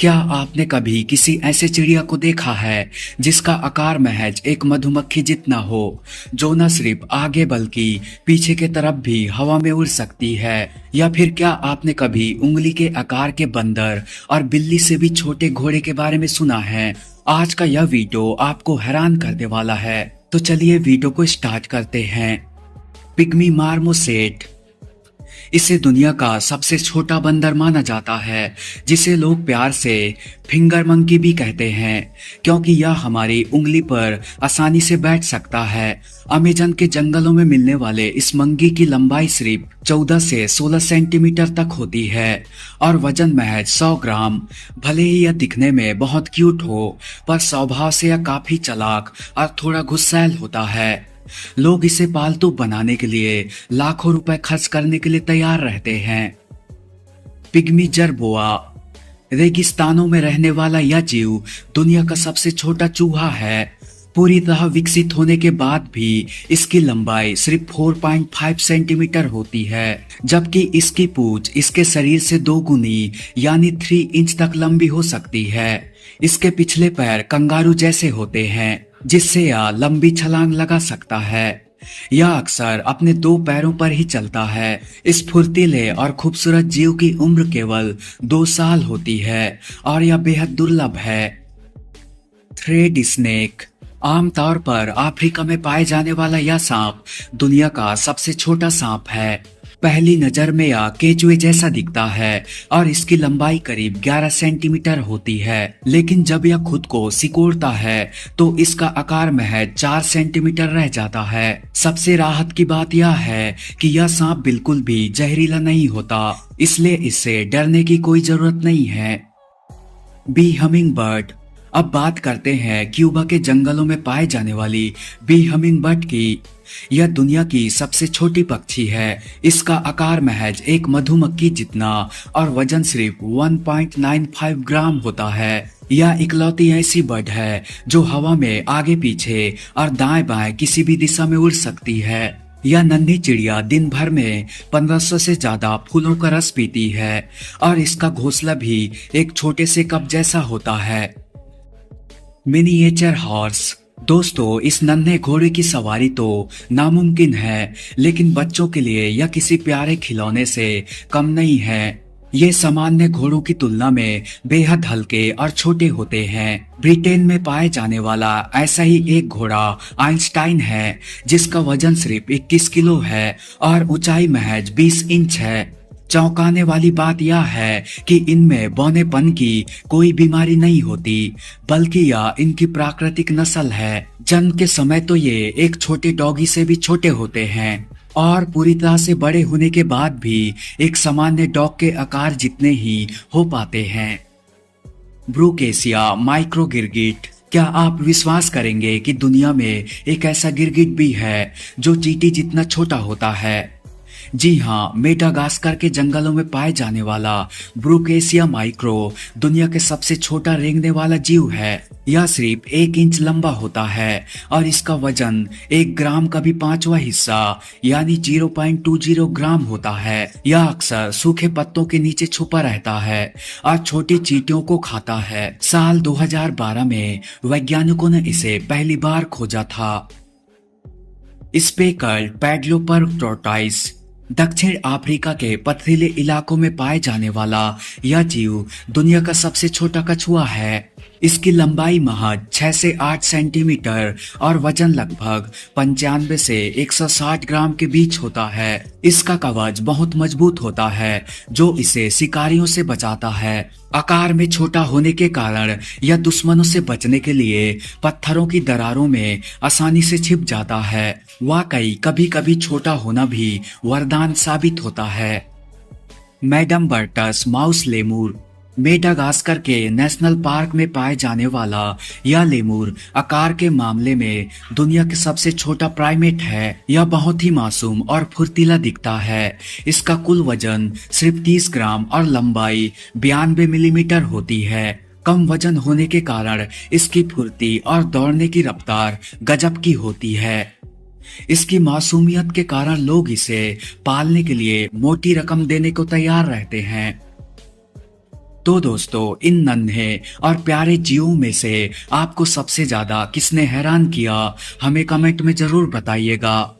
क्या आपने कभी किसी ऐसे चिड़िया को देखा है जिसका आकार महज एक मधुमक्खी जितना हो, जो न सिर्फ आगे बल्कि पीछे के तरफ भी हवा में उड़ सकती है? या फिर क्या आपने कभी उंगली के आकार के बंदर और बिल्ली से भी छोटे घोड़े के बारे में सुना है? आज का यह वीडियो आपको हैरान करने वाला है, तो चलिए वीडियो को स्टार्ट करते हैं। पिग्मी मार्मोसेट, इसे दुनिया का सबसे छोटा बंदर माना जाता है, जिसे लोग प्यार से फिंगर मंकी भी कहते हैं, क्योंकि यह हमारी उंगली पर आसानी से बैठ सकता है। अमेज़न के जंगलों में मिलने वाले इस मंकी की लंबाई सिर्फ 14 से 16 सेंटीमीटर तक होती है और वजन महज 100 ग्राम। भले ही यह दिखने में बहुत क्यूट हो, पर स्वभाव से यह काफी चालाक और थोड़ा गुस्सैल होता है। लोग इसे पालतू बनाने के लिए लाखों रुपए खर्च करने के लिए तैयार रहते हैं। पिग्मी जरबोआ, रेगिस्तानों में रहने वाला यह जीव दुनिया का सबसे छोटा चूहा है। पूरी तरह विकसित होने के बाद भी इसकी लंबाई सिर्फ 4.5 सेंटीमीटर होती है, जबकि इसकी पूंछ इसके शरीर से 2 गुनी यानी 3 इंच तक लंबी हो सकती है। इसके पिछले पैर कंगारू जैसे होते हैं, जिससे यह लंबी छलांग लगा सकता है। यह अक्सर अपने 2 पैरों पर ही चलता है। इस फुर्तीले और खूबसूरत जीव की उम्र केवल 2 साल होती है और यह बेहद दुर्लभ है। थ्रेड स्नेक, आमतौर पर अफ्रीका में पाए जाने वाला यह सांप दुनिया का सबसे छोटा सांप है। पहली नजर में यह केचुए जैसा दिखता है और इसकी लंबाई करीब 11 सेंटीमीटर होती है, लेकिन जब यह खुद को सिकोड़ता है तो इसका आकार महज 4 सेंटीमीटर रह जाता है। सबसे राहत की बात यह है कि यह सांप बिल्कुल भी जहरीला नहीं होता, इसलिए इससे डरने की कोई जरूरत नहीं है। बी हमिंग बर्ड, अब बात करते हैं क्यूबा के जंगलों में पाए जाने वाली बी हमिंग बर्ड की। यह दुनिया की सबसे छोटी पक्षी है। इसका आकार महज एक मधुमक्खी जितना और वजन सिर्फ 1.95 ग्राम होता है। यह इकलौती ऐसी बर्ड है जो हवा में आगे पीछे और दाएं बाएं किसी भी दिशा में उड़ सकती है। यह नन्ही चिड़िया दिन भर में 1500 से ज्यादा फूलों का रस पीती है और इसका घोंसला भी एक छोटे से कप जैसा होता है। मिनिएचर हॉर्स, दोस्तों इस नन्हे घोड़े की सवारी तो नामुमकिन है, लेकिन बच्चों के लिए यह किसी प्यारे खिलौने से कम नहीं है। ये सामान्य घोड़ों की तुलना में बेहद हल्के और छोटे होते हैं। ब्रिटेन में पाए जाने वाला ऐसा ही एक घोड़ा आइंस्टाइन है, जिसका वजन सिर्फ 21 किलो है और ऊंचाई महज 20 इंच है। चौंकाने वाली बात यह है कि इनमें बौनेपन की कोई बीमारी नहीं होती, बल्कि यह इनकी प्राकृतिक नस्ल है। जन्म के समय तो ये एक छोटे डॉगी से भी छोटे होते हैं और पूरी तरह से बड़े होने के बाद भी एक सामान्य डॉग के आकार जितने ही हो पाते हैं। ब्रूकेसिया माइक्रो गिरगिट, क्या आप विश्वास करेंगे कि दुनिया में एक ऐसा गिरगिट भी है जो चींटी जितना छोटा होता है? जी हाँ, मेडागास्कर के जंगलों में पाए जाने वाला ब्रूकेसिया माइक्रो दुनिया के सबसे छोटा रेंगने वाला जीव है। यह सिर्फ 1 इंच लंबा होता है और इसका वजन 1 ग्राम का भी 5वां हिस्सा यानी 0.20 ग्राम होता है। यह अक्सर सूखे पत्तों के नीचे छुपा रहता है और छोटी चींटियों को खाता है। साल 2012 में वैज्ञानिकों ने इसे पहली बार खोजा था। स्पेकल्ड पैडलोपर टोर्टोइस, दक्षिण अफ्रीका के पथरीले इलाकों में पाए जाने वाला यह जीव दुनिया का सबसे छोटा कछुआ है। इसकी लंबाई महज 6 से 8 सेंटीमीटर और वजन लगभग 95 से 160 ग्राम के बीच होता है। इसका कवच बहुत मजबूत होता है, जो इसे शिकारियों से बचाता है। आकार में छोटा होने के कारण यह दुश्मनों से बचने के लिए पत्थरों की दरारों में आसानी से छिप जाता है। वाकई कभी कभी छोटा होना भी वरदान साबित होता है। मैडम बर्टस माउस लेमूर, मेडागास्कर के नेशनल पार्क में पाए जाने वाला यह लेमूर आकार के मामले में दुनिया के सबसे छोटा प्राइमेट है। यह बहुत ही मासूम और फुर्तीला दिखता है। इसका कुल वजन सिर्फ 30 ग्राम और लंबाई 92 मिलीमीटर होती है। कम वजन होने के कारण इसकी फुर्ती और दौड़ने की रफ्तार गजब की होती है। इसकी मासूमियत के कारण लोग इसे पालने के लिए मोटी रकम देने को तैयार रहते हैं। तो दोस्तों, इन नन्हे और प्यारे जीवों में से आपको सबसे ज्यादा किसने हैरान किया, हमें कमेंट में जरूर बताइएगा।